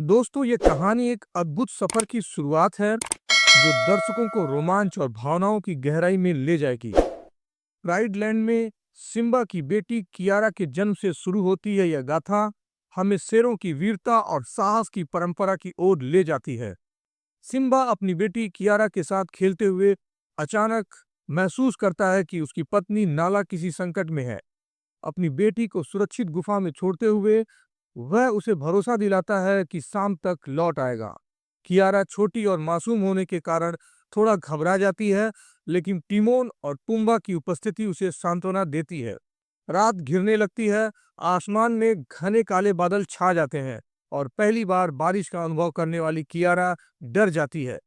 दोस्तों, ये कहानी एक अद्भुत सफर की शुरुआत है जो दर्शकों को रोमांच और भावनाओं की गहराई में ले जाएगी। प्राइड लैंड में सिम्बा की बेटी कियारा के जन्म से शुरू होती है यह गाथा हमें शेरों की वीरता और साहस की परंपरा की ओर ले जाती है। सिम्बा अपनी बेटी कियारा के साथ खेलते हुए अचानक महसूस करता है कि उसकी पत्नी नाला किसी संकट में है। अपनी बेटी को सुरक्षित गुफा में छोड़ते हुए वह उसे भरोसा दिलाता है कि शाम तक लौट आएगा। कियारा छोटी और मासूम होने के कारण थोड़ा घबरा जाती है, लेकिन टिमोन और पुम्बा की उपस्थिति उसे सांत्वना देती है। रात घिरने लगती है, आसमान में घने काले बादल छा जाते हैं और पहली बार बारिश का अनुभव करने वाली कियारा डर जाती है।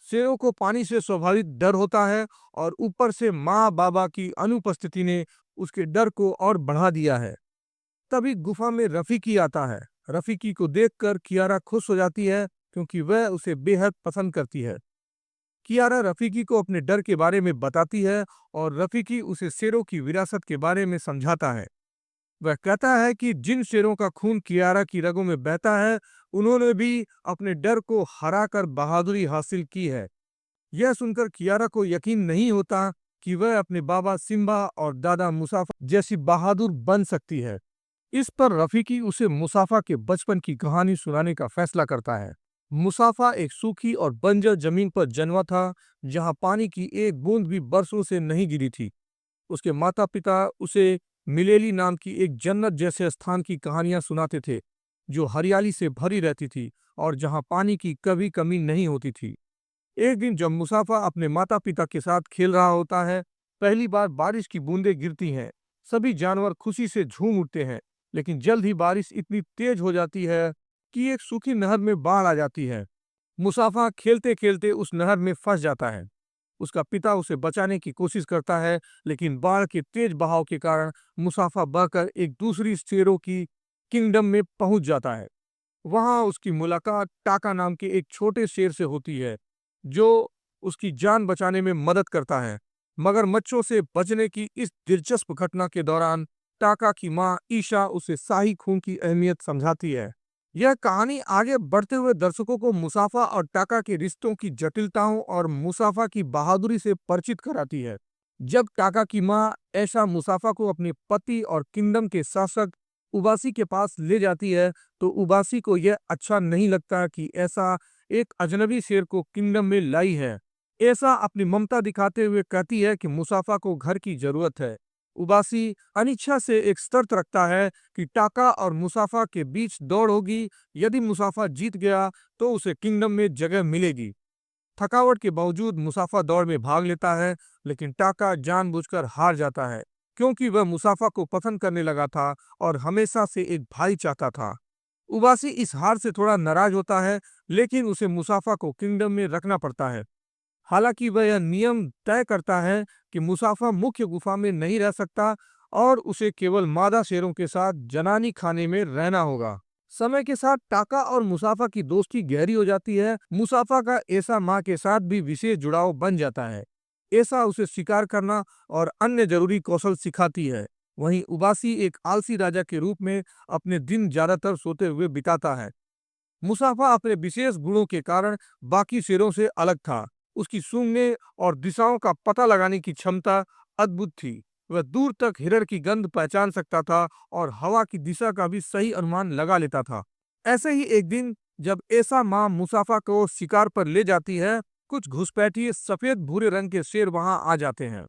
शेरों को पानी से स्वाभाविक डर होता है और ऊपर से माँ बाबा की अनुपस्थिति ने उसके डर को और बढ़ा दिया है। तभी गुफा में रफीकी आता है। रफीकी को देखकर कियारा खुश हो जाती है क्योंकि वह उसे बेहद पसंद करती है। कियारा रफीकी को अपने डर के बारे में बताती है और रफीकी उसे शेरों की विरासत के बारे में समझाता है। वह कहता है कि जिन शेरों का खून कियारा की रगों में बहता है, उन्होंने भी अपने डर को हराकर बहादुरी हासिल की है। यह सुनकर कियारा को यकीन नहीं होता कि वह अपने बाबा सिम्बा और दादा मुसाफा जैसी बहादुर बन सकती है। इस पर रफीकी उसे मुसाफा के बचपन की कहानी सुनाने का फैसला करता है। मुसाफा एक सूखी और बंजर जमीन पर जन्मा था, जहां पानी की एक बूंद भी बरसों से नहीं गिरी थी। उसके माता-पिता उसे मिलेली नाम की एक जन्नत जैसे स्थान की कहानियां सुनाते थे, जो हरियाली से भरी रहती थी और जहां पानी की कभी कमी नहीं होती थी। एक दिन जब मुसाफा अपने माता-पिता के साथ खेल रहा होता है, पहली बार बारिश की बूंदें गिरती हैं। सभी जानवर खुशी से झूम उठते हैं, लेकिन जल्द ही बारिश इतनी तेज हो जाती है कि एक सूखी नहर में बाढ़ आ जाती है। मुसाफा खेलते-खेलते उस नहर में फंस जाता है। उसका पिता उसे बचाने की कोशिश करता है, लेकिन बाढ़ के तेज बहाव के कारण मुसाफा बहकर एक दूसरी शेरों की किंगडम में पहुंच जाता है। वहां उसकी मुलाकात टाका नाम के एक छोटे शेर से होती है, जो उसकी जान बचाने में मदद करता है। मगरमच्छों से बचने की इस दिलचस्प घटना के दौरान टाका की मां ईशा उसे शाही खून की अहमियत समझाती है। यह कहानी आगे बढ़ते हुए दर्शकों को मुसाफा और टाका के रिश्तों की जटिलताओं और मुसाफा की बहादुरी से परिचित कराती है। जब टाका की मां ऐशा मुसाफा को अपने पति और किंगडम के शासक उबासी के पास ले जाती है, तो उबासी को यह अच्छा नहीं लगता कि ऐसा एक अजनबी शेर को किंगडम में लाई है। ऐसा अपनी ममता दिखाते हुए कहती है कि मुसाफा को घर की जरूरत है। उबासी अनिच्छा से एक शर्त रखता है कि टाका और मुसाफा के बीच दौड़ होगी। यदि मुसाफा जीत गया तो उसे किंगडम में जगह मिलेगी। थकावट के बावजूद मुसाफा दौड़ में भाग लेता है, लेकिन टाका जानबूझकर हार जाता है, क्योंकि वह मुसाफा को पसंद करने लगा था और हमेशा से एक भाई चाहता था। उबासी इस हार से थोड़ा नाराज होता है, लेकिन उसे मुसाफा को किंगडम में रखना पड़ता है। हालांकि वह यह नियम तय करता है कि मुसाफा मुख्य गुफा में नहीं रह सकता और उसे केवल मादा शेरों के साथ जनानी खाने में रहना होगा। समय के साथ टाका और मुसाफा की दोस्ती गहरी हो जाती है। मुसाफा का ऐसा माँ के साथ भी विशेष जुड़ाव बन जाता है। ऐसा उसे शिकार करना और अन्य जरूरी कौशल सिखाती है। वहीं उबासी एक आलसी राजा के रूप में अपने दिन ज्यादातर सोते हुए बिताता है। मुसाफा अपने विशेष गुणों के कारण बाकी शेरों से अलग था। उसकी सूंघने और दिशाओं का पता लगाने की क्षमता अद्भुत थी। वह दूर तक हिरन की गंध पहचान सकता था और हवा की दिशा का भी सही अनुमान लगा लेता था। ऐसे ही एक दिन जब ऐसा माँ मुसाफा को शिकार पर ले जाती है, कुछ घुसपैठिए सफेद भूरे रंग के शेर वहां आ जाते हैं।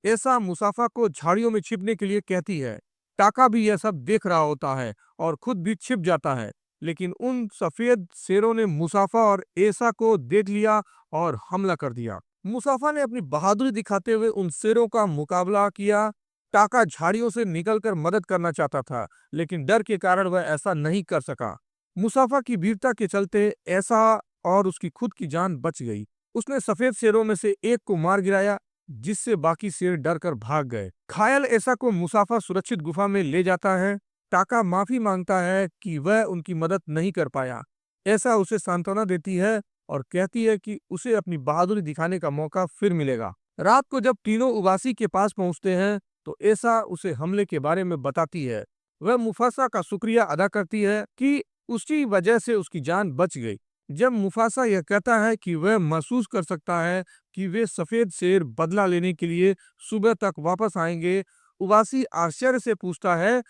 ऐसा मुसाफा को झाड़ियों में छिपने के लिए कहती है। टाका भी यह सब देख रहा होता है और खुद भी छिप जाता है, लेकिन उन सफेद शेरों ने मुसाफा और ऐसा को देख लिया और हमला कर दिया। मुसाफा ने अपनी बहादुरी दिखाते हुए उन शेरों का मुकाबला किया। टाका झाड़ियों से निकलकर मदद करना चाहता था, लेकिन डर के कारण वह ऐसा नहीं कर सका। मुसाफा की वीरता के चलते ऐसा और उसकी खुद की जान बच गई। उसने सफेद शेरों में से एक को मार गिराया, जिससे बाकी शेर डर कर भाग गए। घायल ऐसा को मुसाफा सुरक्षित गुफा में ले जाता है। टाका माफी मांगता है कि वह उनकी मदद नहीं कर पाया। ऐसा उसे सांत्वना देती है और कहती है कि उसे अपनी बहादुरी दिखाने का मौका फिर मिलेगा। रात को जब तीनों उबासी के पास पहुंचते हैं, तो ऐसा उसे हमले के बारे में बताती है। वह मुफासा का शुक्रिया अदा करती है कि उसी वजह से उसकी जान बच गई। जब मुफासा यह कहता है कि वह महसूस कर सकता है कि वे सफेद शेर बदला लेने के लिए सुबह तक वापस आएंगे, उबासी आश्चर्य से पूछता है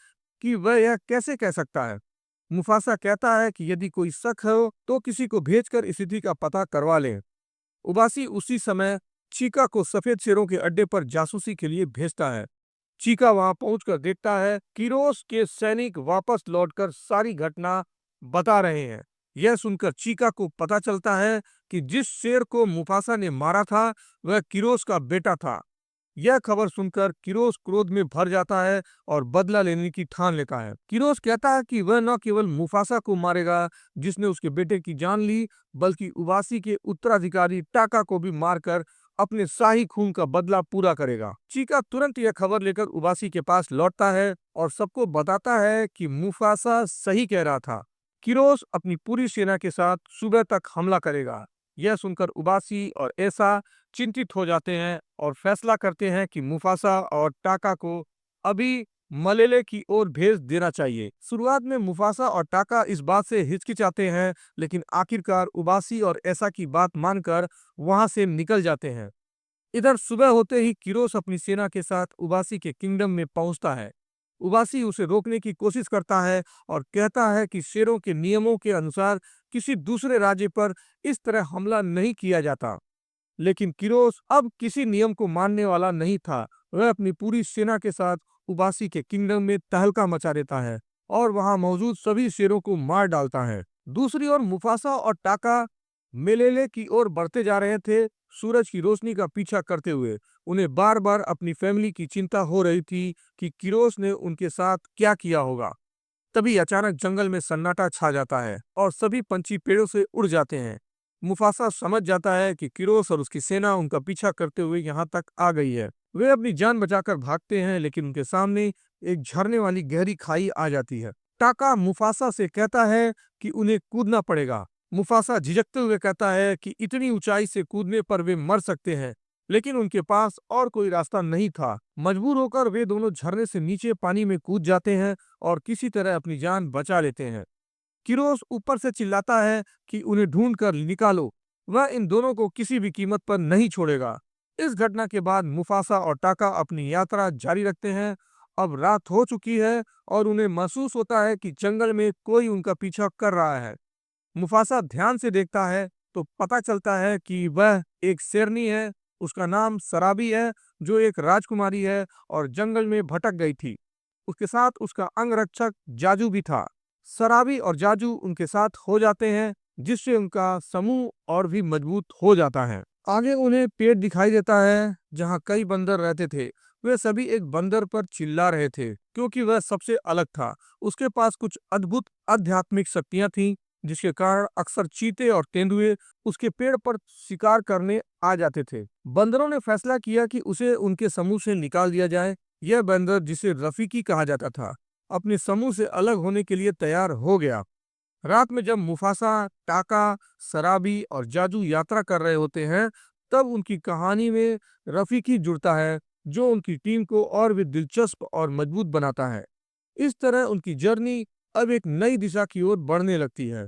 कि वह यह कैसे कह सकता है। मुफासा कहता है कि यदि कोई शक हो तो किसी को भेजकर स्थिति का पता करवा लें। उबासी उसी समय चीका को सफेद शेरों के अड्डे पर जासूसी के लिए भेजता है। चीका वहां पहुंचकर देखता है किरोस के सैनिक वापस लौटकर सारी घटना बता रहे हैं। यह सुनकर चीका को पता चलता है कि जिस शेर को मुफासा ने मारा था वह किरोस का बेटा था। यह खबर सुनकर किरोस क्रोध में भर जाता है और बदला लेने की ठान लेता है। किरोस कहता है कि वह न केवल मुफासा को मारेगा जिसने उसके बेटे की जान ली, बल्कि उबासी के उत्तराधिकारी टाका को भी मारकर अपने शाही खून का बदला पूरा करेगा। चीका तुरंत यह खबर लेकर उबासी के पास लौटता है और सबको बताता है कि मुफासा सही कह रहा था। किरोस अपनी पूरी सेना के साथ सुबह तक हमला करेगा। यह सुनकर उबासी और ऐसा चिंतित हो जाते हैं और फैसला करते हैं कि मुफासा और टाका को अभी मलेले की ओर भेज देना चाहिए। शुरुआत में मुफासा और टाका इस बात से हिचकिचाते हैं, लेकिन आखिरकार उबासी और ऐसा की बात मानकर वहां से निकल जाते हैं। इधर सुबह होते ही किरोस अपनी सेना के साथ उबासी के किंगडम में पहुंचता है। उबासी उसे रोकने की कोशिश करता है और कहता है कि शेरों के नियमों के अनुसार किसी दूसरे राज्य पर इस तरह हमला नहीं किया जाता। लेकिन किरोस अब किसी नियम को मानने वाला नहीं था। वह अपनी पूरी सेना के साथ उबासी के किंगडम में तहलका मचा देता है और वहां मौजूद सभी शेरों को मार डालता है। दूसरी ओर मुफासा और टाका मेलेले की ओर बढ़ते जा रहे थे, सूरज की रोशनी का पीछा करते हुए। उन्हें बार बार अपनी फैमिली की चिंता हो रही थी कि किरोस ने उनके साथ क्या किया होगा। तभी अचानक जंगल में सन्नाटा छा जाता है और सभी पंछी पेड़ों से उड़ जाते हैं। मुफासा समझ जाता है कि किरोस और उसकी सेना उनका पीछा करते हुए यहाँ तक आ गई है। वे अपनी जान बचाकर भागते हैं, लेकिन उनके सामने एक झरने वाली गहरी खाई आ जाती है। टाका मुफासा से कहता है कि उन्हें कूदना पड़ेगा। मुफासा झिझकते हुए कहता है कि इतनी ऊंचाई से कूदने पर वे मर सकते हैं, लेकिन उनके पास और कोई रास्ता नहीं था। मजबूर होकर वे दोनों झरने से नीचे पानी में कूद जाते हैं और किसी तरह अपनी जान बचा लेते हैं। किरोस ऊपर से चिल्लाता है कि उन्हें ढूंढ कर निकालो। वह इन दोनों को किसी भी कीमत पर नहीं छोड़ेगा। इस घटना के बाद मुफासा और टाका अपनी यात्रा जारी रखते हैं। अब रात हो चुकी है और उन्हें महसूस होता है कि जंगल में कोई उनका पीछा कर रहा है। मुफासा ध्यान से देखता है तो पता चलता है कि वह एक शेरनी है। उसका नाम सराबी है, जो एक राजकुमारी है और जंगल में भटक गई थी। उसके साथ उसका अंगरक्षक जाजू भी था। सराबी और जाजू उनके साथ हो जाते हैं, जिससे उनका समूह और भी मजबूत हो जाता है। आगे उन्हें पेड़ दिखाई देता है जहां कई बंदर रहते थे। वे सभी एक बंदर पर चिल्ला रहे थे क्योंकि वह सबसे अलग था। उसके पास कुछ अद्भुत आध्यात्मिक शक्तियां थीं, जिसके कारण अक्सर चीते और तेंदुए उसके पेड़ पर शिकार करने आ जाते थे। बंदरों ने फैसला किया कि उसे उनके समूह से निकाल दिया जाए। यह बंदर, जिसे रफीकी कहा जाता था, अपने समूह से अलग होने के लिए तैयार हो गया। रात में जब मुफासा, टाका, सराबी और जाजू यात्रा कर रहे होते हैं, तब उनकी कहानी में रफीकी जुड़ता है, जो उनकी टीम को और भी दिलचस्प और मजबूत बनाता है। इस तरह उनकी जर्नी अब एक नई दिशा की ओर बढ़ने लगती है।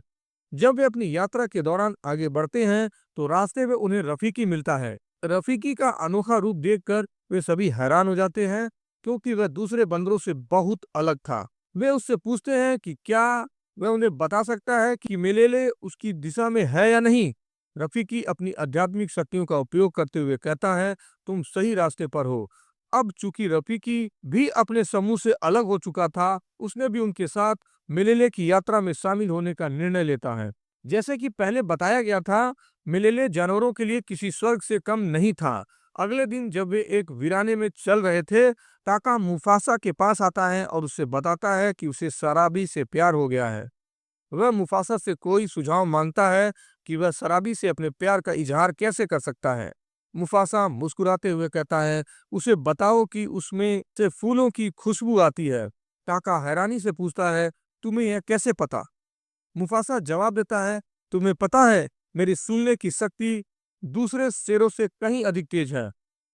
जब वे अपनी यात्रा के दौरान आगे बढ़ते हैं, तो रास्ते में उन्हें रफीकी मिलता है। रफीकी का अनोखा रूप देखकर वे सभी हैरान हो जाते हैं, क्योंकि वह दूसरे बंदरों से बहुत अलग था। वे उससे पूछते हैं कि क्या वह उन्हें बता सकता है कि मेलेले उसकी दिशा में है या नहीं। रफीकी अपनी आध्यात्मिक शक्तियों का उपयोग करते हुए कहता है, तुम सही रास्ते पर हो। अब चूंकि रफीकी भी अपने समूह से अलग हो चुका था, उसने भी उनके साथ मेलेले की यात्रा में शामिल होने का निर्णय लेता है। जैसे कि पहले बताया गया था, मेलेले जानवरों के लिए किसी स्वर्ग से कम नहीं था। अगले दिन जब वे एक वीराने में चल रहे थे, टाका मुफासा के पास आता है और उससे बताता है कि उसे सराबी से प्यार हो गया है। वह मुफासा से कोई सुझाव मांगता है कि वह सराबी से अपने प्यार का इजहार कैसे कर सकता है। मुफासा मुस्कुराते हुए कहता है, उसे बताओ कि उसमें से फूलों की खुशबू आती है। टाका हैरानी से पूछता है, तुम्हें यह कैसे पता? मुफासा जवाब देता है, तुम्हें पता है, मेरी सुनने की शक्ति दूसरे शेरों से कहीं अधिक तेज है।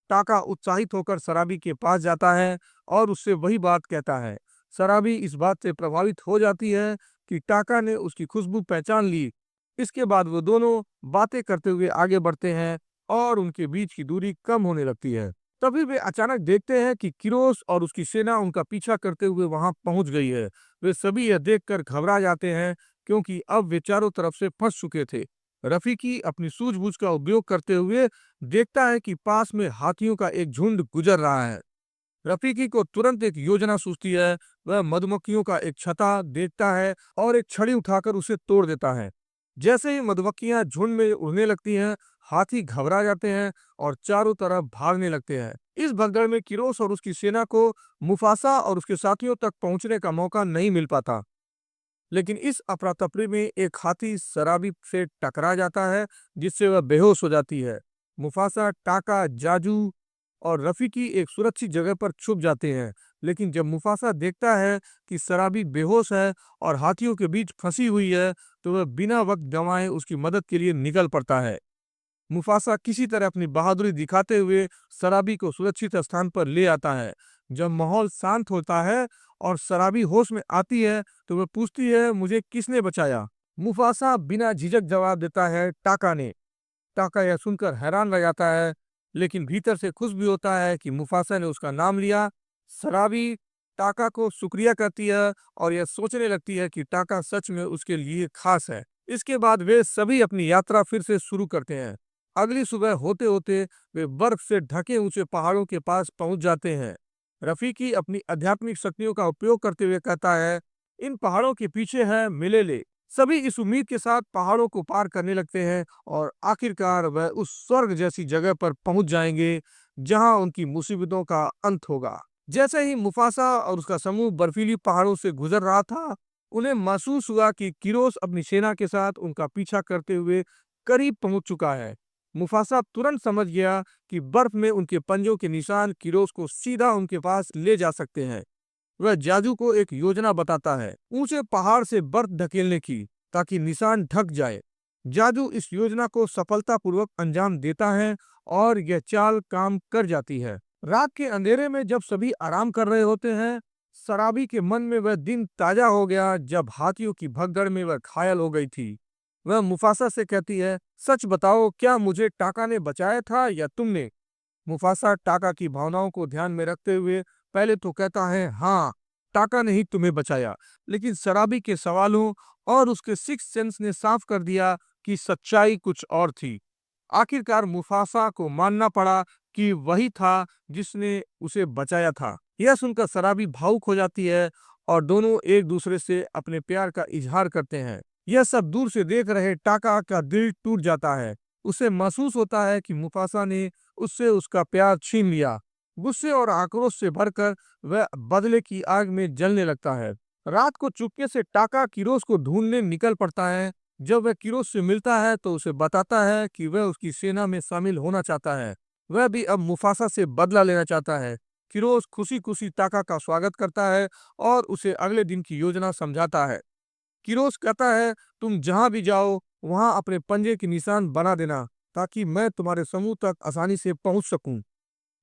टाका उत्साहित होकर सराबी के पास जाता है और उससे वही बात कहता है। सराबी इस बात से प्रभावित हो जाती है कि टाका ने उसकी खुशबू पहचान ली। इसके बाद वो दोनों बातें करते हुए आगे बढ़ते हैं और उनके बीच की दूरी कम होने लगती है। तभी वे अचानक देखते हैं कि किरोस और उसकी सेना उनका पीछा करते हुए वहां पहुंच गई है। वे सभी यह देखकर घबरा जाते हैं क्योंकि अब वे चारों तरफ से फंस चुके थे। रफीकी अपनी सूझबूझ का उपयोग करते हुए देखता है कि पास में हाथियों का एक झुंड गुजर रहा है। रफीकी को तुरंत एक योजना सूझती है। वह मधुमक्खियों का एक छता देखता है और एक छड़ी उठाकर उसे तोड़ देता है। जैसे ही मधुमक्खियां झुंड में उड़ने लगती हैं, हाथी घबरा जाते हैं और चारों तरफ भागने लगते हैं। इस भगदड़ में किरोस और उसकी सेना को मुफासा और उसके साथियों तक पहुंचने का मौका नहीं मिल पाता। लेकिन इस अफरा-तफरी में एक हाथी शराबी से टकरा जाता है, जिससे वह बेहोश हो जाती है। मुफासा, टाका, जाजू और रफीकी एक सुरक्षित जगह पर छुप जाते हैं। लेकिन जब मुफासा देखता है कि शराबी बेहोश है और हाथियों के बीच फंसी हुई है, तो वह बिना वक्त गंवाए उसकी मदद के लिए निकल पड़ता है। मुफासा किसी तरह अपनी बहादुरी दिखाते हुए शराबी को सुरक्षित स्थान पर ले आता है। जब माहौल शांत होता है और शराबी होश में आती है, तो वह पूछती है, मुझे किसने बचाया? मुफासा बिना झिझक जवाब देता है, टाका ने। टाका यह सुनकर हैरान रह जाता है, लेकिन भीतर से खुश भी होता है कि मुफासा ने उसका नाम लिया। शराबी टाका को शुक्रिया करती है और यह सोचने लगती है कि टाका सच में उसके लिए खास है। इसके बाद वे सभी अपनी यात्रा फिर से शुरू करते हैं। अगली सुबह होते होते वे बर्फ से ढके ऊंचे पहाड़ों के पास पहुंच जाते हैं। रफीकी अपनी आध्यात्मिक शक्तियों का उपयोग करते हुए कहता है, इन पहाड़ों के पीछे है मिलेले। सभी इस उम्मीद के साथ पहाड़ों को पार करने लगते हैं और आखिरकार वह उस स्वर्ग जैसी जगह पर पहुंच जाएंगे जहां उनकी मुसीबतों का अंत होगा। जैसे ही मुफासा और उसका समूह बर्फीली पहाड़ों से गुजर रहा था, उन्हें महसूस हुआ कि किरोस अपनी सेना के साथ उनका पीछा करते हुए करीब पहुंच चुका है। मुफासा तुरंत समझ गया कि बर्फ में उनके पंजों के निशान किरोस को सीधा उनके पास ले जा सकते हैं। वह जाजू को एक योजना बताता है, ऊंचे पहाड़ से बर्फ धकेलने की, ताकि निशान ढक जाए। जाजू इस योजना को सफलतापूर्वक अंजाम देता है और यह चाल काम कर जाती है। रात के अंधेरे में जब सभी आराम कर रहे होते हैं, शराबी के मन में वह दिन ताजा हो गया जब हाथियों की भगदड़ में वह घायल हो गई थी। वह मुफासा से कहती है, सच बताओ, क्या मुझे टाका ने बचाया था या तुमने? मुफासा टाका की भावनाओं को ध्यान में रखते हुए पहले तो कहता है, हाँ, टाका ने ही तुम्हें बचाया। लेकिन शराबी के सवालों और उसके सिक्स सेंस ने साफ कर दिया कि सच्चाई कुछ और थी। आखिरकार मुफासा को मानना पड़ा कि वही था जिसने उसे बचाया था। यह सुनकर शराबी भावुक हो जाती है और दोनों एक दूसरे से अपने प्यार का इजहार करते हैं। यह सब दूर से देख रहे टाका का दिल टूट जाता है। उसे महसूस होता है कि मुफासा ने उससे उसका प्यार छीन लिया। गुस्से और आक्रोश से भरकर वह बदले की आग में जलने लगता है। रात को चुपके से टाका किरोस को ढूंढने निकल पड़ता है। जब वह किरोस से मिलता है तो उसे बताता है कि वह उसकी सेना में शामिल होना चाहता है। वह भी अब मुफासा से बदला लेना चाहता है। किरोस खुशी खुशी टाका का स्वागत करता है और उसे अगले दिन की योजना समझाता है। किरोस कहता है, तुम जहां भी जाओ वहां अपने पंजे के निशान बना देना, ताकि मैं तुम्हारे समूह तक आसानी से पहुंच सकूं।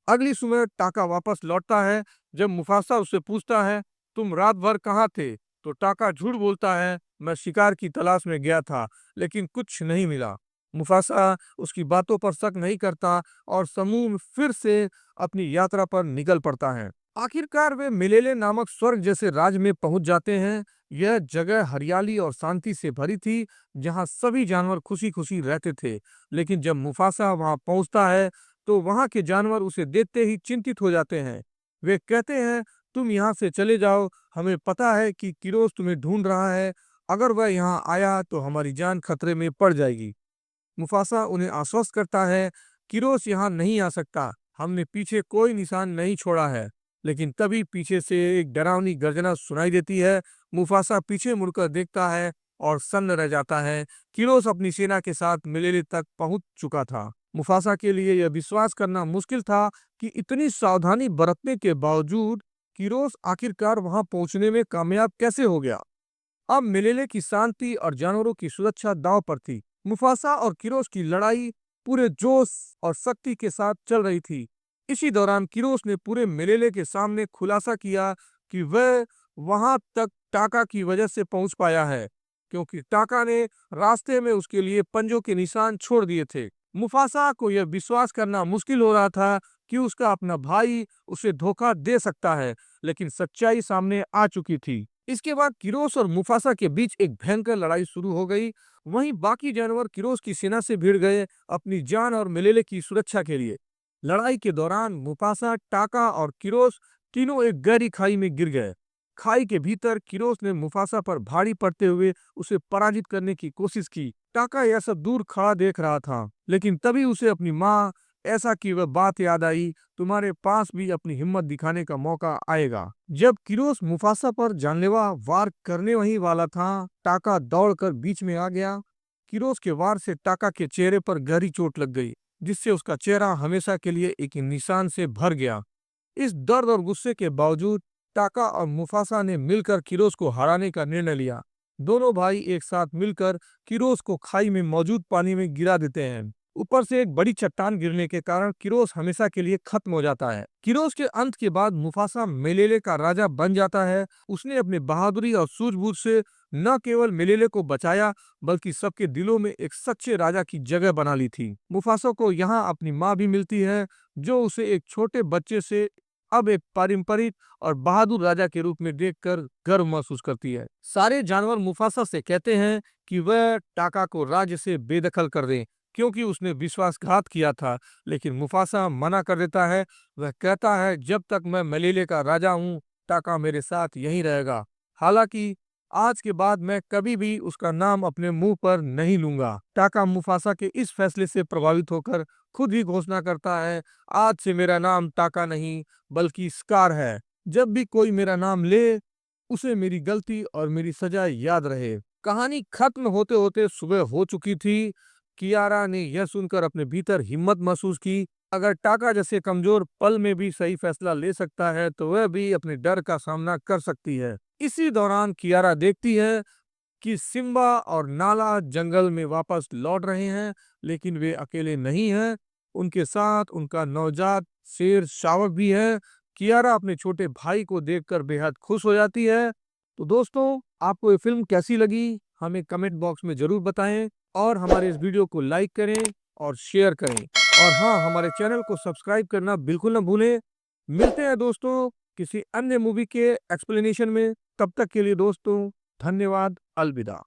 अगली सुबह टाका वापस लौटता है। जब मुफासा उससे पूछता है, तुम रात भर कहाँ थे? तो टाका झूठ बोलता है, मैं शिकार की तलाश में गया था, लेकिन कुछ नहीं मिला। मुफासा उसकी बातों पर शक नहीं करता और समूह फिर से अपनी यात्रा पर निकल पड़ता है। आखिरकार वे मिलेले नामक स्वर्ग जैसे राज्य में पहुंच जाते हैं। यह जगह हरियाली और शांति से भरी थी, जहां सभी जानवर खुशी खुशी रहते थे। लेकिन जब मुफासा वहां पहुंचता है, तो वहां के जानवर उसे देखते ही चिंतित हो जाते हैं। वे कहते हैं, तुम यहाँ से चले जाओ, हमें पता है कि किरोस तुम्हें ढूंढ रहा है। अगर वह यहाँ आया तो हमारी जान खतरे में पड़ जाएगी। मुफासा उन्हें आश्वस्त करता है, किरोस यहाँ नहीं आ सकता, हमने पीछे कोई निशान नहीं छोड़ा है। लेकिन तभी पीछे से एक डरावनी गर्जना सुनाई देती है। मुफासा पीछे मुड़कर देखता है और सन्न रह जाता है। किरोस अपनी सेना के साथ मिलेले तक पहुंच चुका था। मुफासा के लिए यह विश्वास करना मुश्किल था कि इतनी सावधानी बरतने के बावजूद किरोस आखिरकार वहां पहुंचने में कामयाब कैसे हो गया। अब मिलेले की शांति और जानवरों की सुरक्षा दांव पर थी। मुफासा और किरोस की लड़ाई पूरे जोश और शक्ति के साथ चल रही थी। इसी दौरान किरोस ने पूरे मिलेले के सामने खुलासा किया कि वह वहां तक टाका की वजह से पहुंच पाया है, क्योंकि टाका ने रास्ते में उसके लिए पंजों के निशान छोड़ दिए थे। मुफासा को यह विश्वास करना मुश्किल हो रहा था कि उसका अपना भाई उसे धोखा दे सकता है, लेकिन सच्चाई सामने आ चुकी थी। इसके बाद किरोस और मुफासा के बीच एक भयंकर लड़ाई शुरू हो गई। वहीं बाकी जानवर किरोस की सेना से भिड़ गए, अपनी जान और मेलेले की सुरक्षा के लिए। लड़ाई के दौरान मुफासा, टाका और किरोस तीनों एक गहरी खाई में गिर गए। खाई के भीतर किरोस ने मुफासा पर भारी पड़ते हुए उसे पराजित करने की कोशिश की। टाका यह सब दूर खड़ा देख रहा था, लेकिन तभी उसे अपनी माँ ऐसा की वह बात याद आई, तुम्हारे पास भी अपनी हिम्मत दिखाने का मौका आएगा। जब किरोस मुफासा पर जानलेवा वार करने वही वाला था, टाका दौड़कर बीच में आ गया। किरोस के वार से टाका के चेहरे पर गहरी चोट लग गई, जिससे उसका चेहरा हमेशा के लिए एक निशान से भर गया। इस दर्द और गुस्से के बावजूद टाका और मुफासा ने मिलकर किरोस को हराने का निर्णय लिया। दोनों भाई एक साथ मिलकर किरोस को खाई में मौजूद पानी में गिरा देते हैं। ऊपर से एक बड़ी चट्टान गिरने के कारण किरोस हमेशा के लिए खत्म हो जाता है। किरोस के अंत के बाद मुफासा मेलेले का राजा बन जाता है। उसने अपनी बहादुरी और सूझबूझ से न केवल मेलेले को बचाया, बल्कि सबके दिलों में एक सच्चे राजा की जगह बना ली थी। मुफासा को यहाँ अपनी माँ भी मिलती है, जो उसे एक छोटे बच्चे से अब एक पारंपरिक और बहादुर राजा के रूप में देखकर गर्व महसूस करती है। सारे जानवर मुफासा से कहते हैं कि वह टाका को राज्य से बेदखल कर दें, क्योंकि उसने विश्वासघात किया था, लेकिन मुफासा मना कर देता है। वह कहता है, जब तक मैं मलेले का राजा हूँ, टाका मेरे साथ यहीं रहेगा। हालांकि आज के बाद मैं कभी भी उसका नाम अपने मुंह पर नहीं लूंगा। टाका मुफासा के इस फैसले से प्रभावित होकर खुद ही घोषणा करता है, आज से मेरा नाम टाका नहीं बल्कि स्कार है। जब भी कोई मेरा नाम ले, उसे मेरी गलती और मेरी सजा याद रहे। कहानी खत्म होते होते सुबह हो चुकी थी। कियारा ने यह सुनकर अपने भीतर हिम्मत महसूस की। अगर टाका जैसे कमजोर पल में भी सही फैसला ले सकता है, तो वह भी अपने डर का सामना कर सकती है। इसी दौरान कियारा देखती है कि सिम्बा और नाला जंगल में वापस लौट रहे हैं, लेकिन वे अकेले नहीं हैं। उनके साथ उनका नवजात शेर शावक भी है। कियारा अपने छोटे भाई को देखकर बेहद खुश हो जाती है। तो दोस्तों, आपको ये फिल्म कैसी लगी, हमें कमेंट बॉक्स में जरूर बताएं, और हमारे इस वीडियो को लाइक करें और शेयर करें। और हाँ, हमारे चैनल को सब्सक्राइब करना बिल्कुल न भूलें। मिलते हैं दोस्तों किसी अन्य मूवी के एक्सप्लेनेशन में। तब तक के लिए दोस्तों, धन्यवाद। अलविदा।